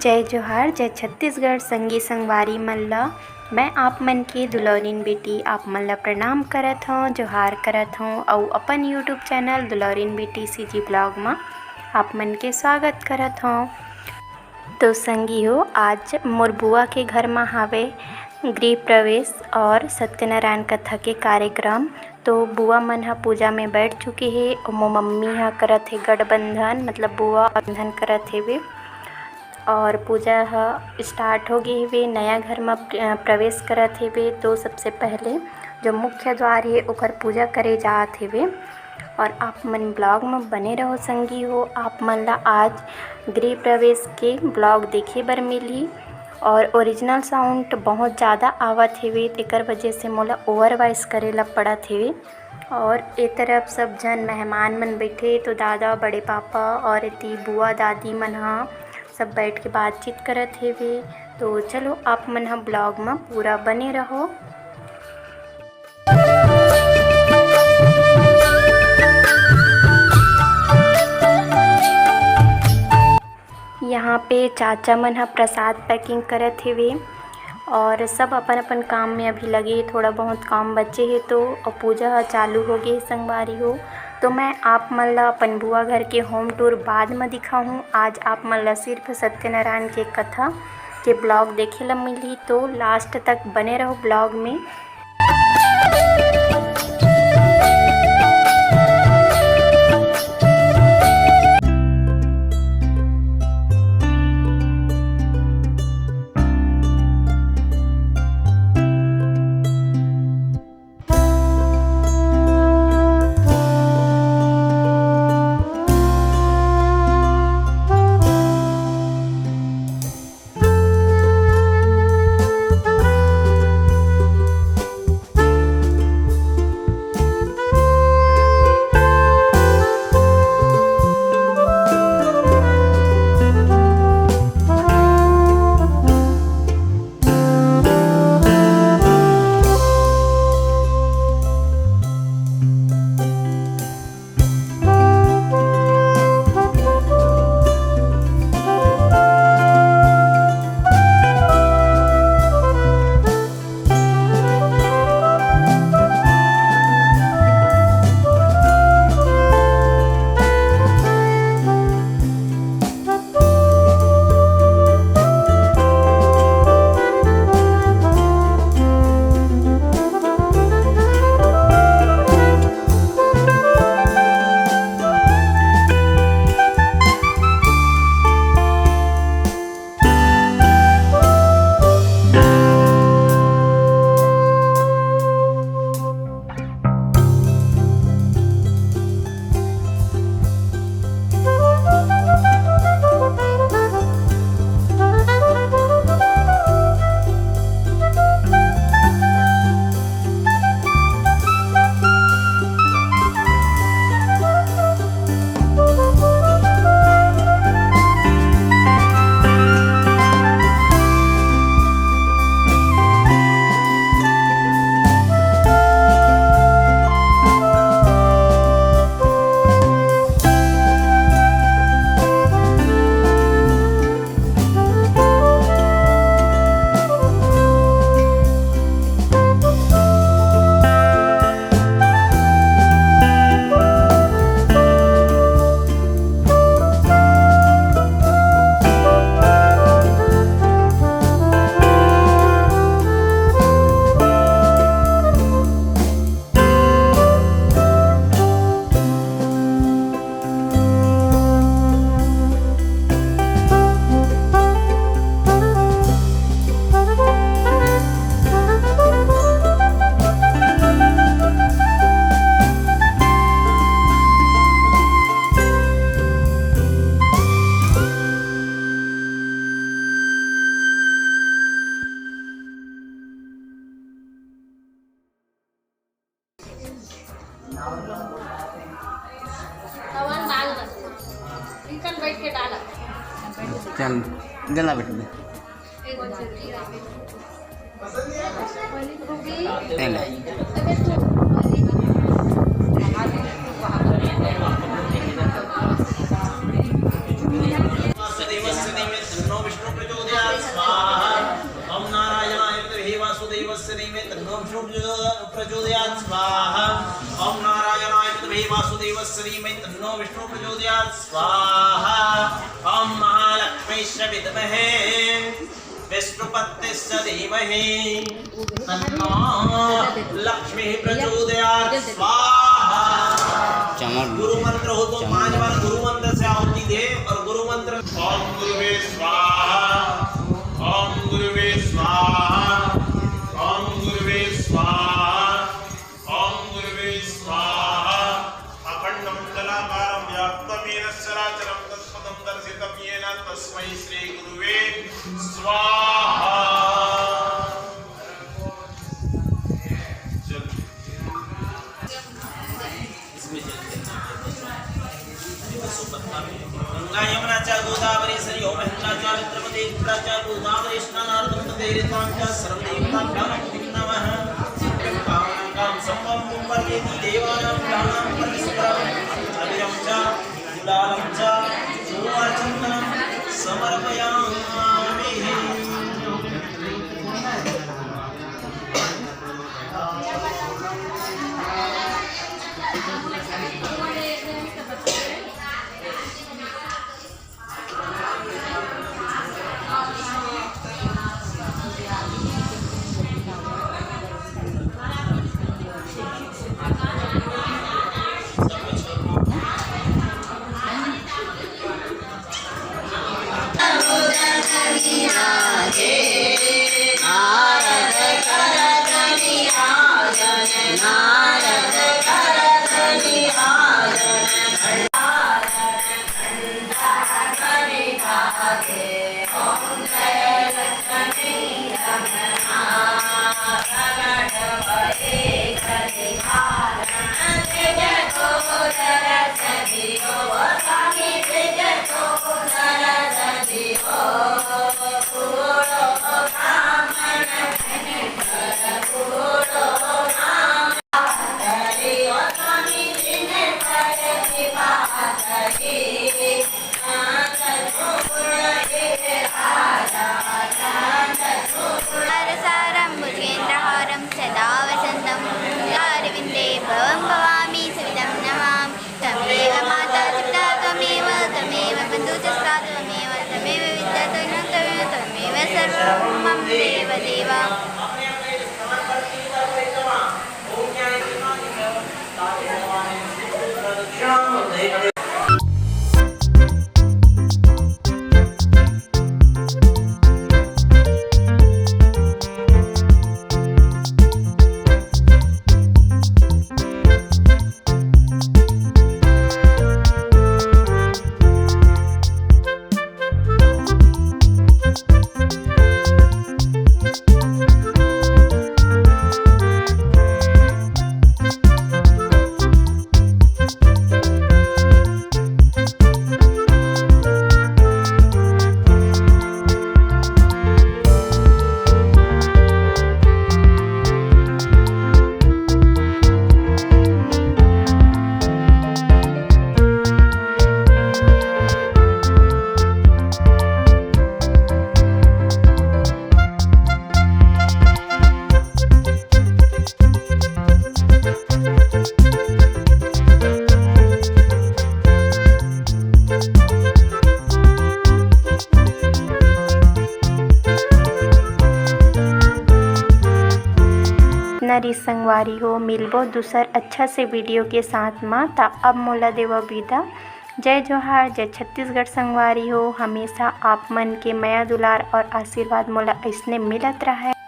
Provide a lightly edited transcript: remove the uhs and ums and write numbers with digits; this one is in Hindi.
जय जोहार जय छत्तीसगढ़ संगी संगवारी मन ल मैं आप मन के दुलौरिन बेटी आप मन ल प्रणाम करत हूँ, जोहार करत हूँ और अपन यूट्यूब चैनल दुलौरिन बेटी सीजी ब्लॉग में आप मन के स्वागत करत हूँ। तो संगी हो, आज मोर बुआ के घर में हावे गृह प्रवेश और सत्यनारायण कथा के कार्यक्रम। तो बुआ मन ह पूजा में बैठ चुके हे और मोर मम्मी ह करत हे गठबंधन, मतलब बुआ बंधन करत हेवे और पूजा ह स्टार्ट हो गए हेवे। नया घर में प्रवेश करत हेवे तो सबसे पहले जो मुख्य द्वार है ओकर पूजा करे जात हेवे। और आप मन ब्लॉग में बने रहो संगी हो, आप मन ला आज गृह प्रवेश के ब्लॉग देखे बर मिली और ओरिजिनल साउंड बहुत ज़्यादा आवत हेवे, तेकर वजह से मोला ओवर वॉइस करे ला पड़त हेवे। और ए तरफ सब जन मेहमान मन बैठे तो दादा बड़े पापा और इति बुआ दादी मन ह सब बैठ के बातचीत करत हेवे। तो चलो आप मन ह ब्लॉग में पूरा बने रहो। यहाँ पे चाचा मन ह प्रसाद पैकिंग करत हेवे और सब अपन अपन काम में अभी लगे, थोड़ा बहुत काम बचे है तो पूजा ह चालू हो गई संगवारी हो। तो मैं आप मन ला अपन बुआ घर के होम टूर बाद में दिखाऊँ। आज आप मन ला सिर्फ सत्यनारायण के कथा के ब्लॉग देखे ला मिली, तो लास्ट तक बने रहो ब्लॉग में। चल गला बैठ दे प्रचोदयात् स्वाहा ओम नारायणाय विद्महे वासुदेवस्य धीमहि तन्नो विष्णु प्रचोदयात् स्वाहा ओम महालक्ष्मीश्च विद्महे विष्णुपत्नीश्च धीमहि तन्नो लक्ष्मीः प्रचोदयात् स्वाहा। गुरु मंत्र हो तो 5 बार गुरु मंत्र से आहुति दे और गुरु मंत्र ओम गुरुवे स्वाहा ओम गुरुवे स्वाहा ओम गुरुवे स्वाहा ओम गुरुवे स्वाहा। अखंडं जलाकारं व्याप्तमेन चराचरं तत्पदं दर्शितं येन तस्मै श्री गुरुवे स्वाहा। गंगा यमुना च गोदावरी सरयो महिला च नेत्रपति कृष्णा च गोदावरी स्नानार्थं तदेरितां च सर्वदेवताभ्यां नमः। कामनां संभवं कुम्भर्येति देवानां प्राणां परमेश्वरं अभिरं च गुलालं च सोमचन्दनं समर्पयामि। नरी संगवारी हो मिलबो दूसर अच्छा से वीडियो के साथ माता अब मोला देव विदा। जय जोहार, जय छत्तीसगढ़ संगवारी हो। हमेशा आप मन के माया दुलार और आशीर्वाद मोला ऐसने मिलत रहा है।